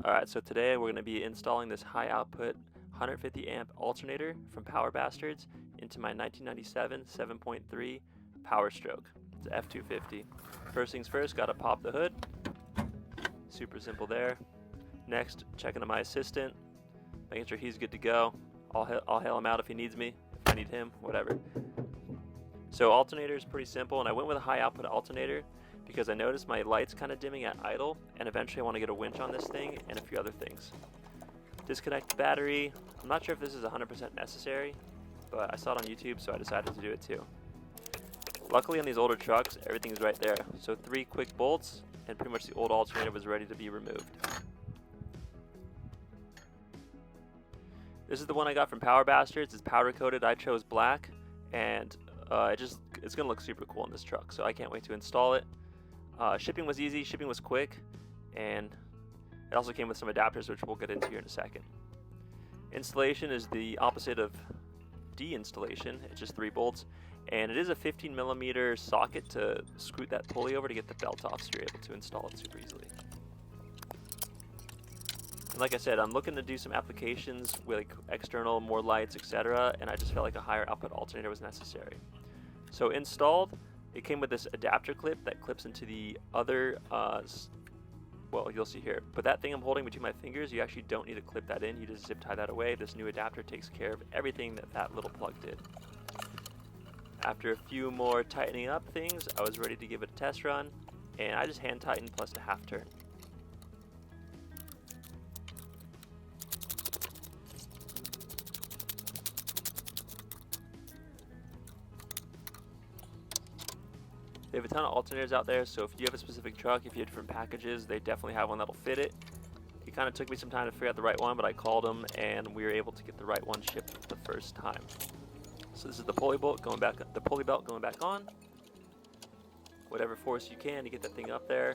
Alright, so today we're going to be installing this high output 150 amp alternator from Power Bastards into my 1997 7.3 Power Stroke. It's a F250. First things first, gotta pop the hood. Super simple there. Next, checking on my assistant, making sure he's good to go. I'll hail him out if he needs me, if I need him, whatever. So alternator is pretty simple, and I went with a high output alternator because I noticed my lights kind of dimming at idle, and eventually I want to get a winch on this thing and a few other things. Disconnect the battery. I'm not sure if this is 100% necessary, but I saw it on YouTube, so I decided to do it too. Luckily on these older trucks, everything's right there. So 3 quick bolts, and pretty much the old alternator was ready to be removed. This is the one I got from Power Bastards. It's powder coated. I chose black, and it's gonna look super cool in this truck. So I can't wait to install it. Shipping was easy. Shipping was quick, and it also came with some adapters, which we'll get into here in a second. Installation is the opposite of de-installation. It's just 3 bolts, and it is a 15mm socket to screw that pulley over to get the belt off, so you're able to install it super easily. And like I said, I'm looking to do some applications with like external, more lights, etc., and I just felt like a higher output alternator was necessary. So installed, it came with this adapter clip that clips into the other, well, you'll see here, but that thing I'm holding between my fingers, you actually don't need to clip that in, you just zip tie that away. This new adapter takes care of everything that little plug did. After a few more tightening up things, I was ready to give it a test run, and I just hand tightened plus a half turn. They have a ton of alternators out there, so if you have a specific truck, if you have different packages, they definitely have one that'll fit it. It kind of took me some time to figure out the right one, but I called them and we were able to get the right one shipped the first time. So this is the pulley belt going back on. Whatever force you can to get that thing up there.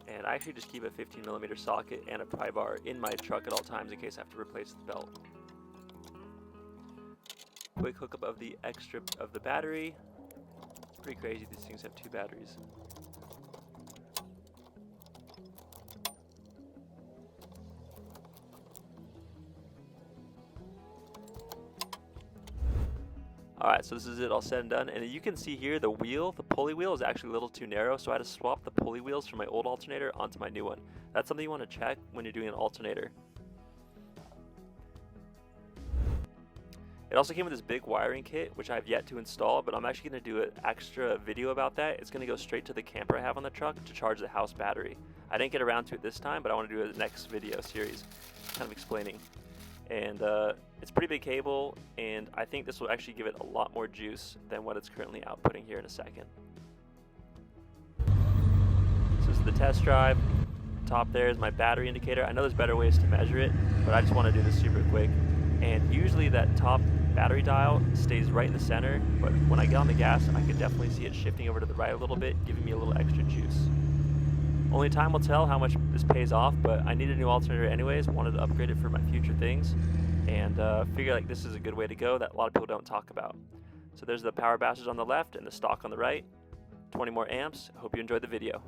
And I actually just keep a 15mm socket and a pry bar in my truck at all times in case I have to replace the belt. Quick hookup of the battery. Pretty crazy, these things have 2 batteries. Alright, so this is it all said and done, and you can see here the pulley wheel is actually a little too narrow, so I had to swap the pulley wheels from my old alternator onto my new one. That's something you want to check when you're doing an alternator. It also came with this big wiring kit, which I have yet to install, but I'm actually going to do an extra video about that. It's going to go straight to the camper I have on the truck to charge the house battery. I didn't get around to it this time, but I want to do a next video series kind of explaining. And it's a pretty big cable, and I think this will actually give it a lot more juice than what it's currently outputting here in a second. So this is the test drive. Top there is my battery indicator. I know there's better ways to measure it, but I just want to do this super quick. And usually that top battery dial stays right in the center, but when I get on the gas, I can definitely see it shifting over to the right a little bit, giving me a little extra juice. Only time will tell how much this pays off, but I need a new alternator anyways, wanted to upgrade it for my future things, and figure like this is a good way to go that a lot of people don't talk about. So there's the Power Bastards on the left and the stock on the right, 20 more amps. Hope you enjoyed the video.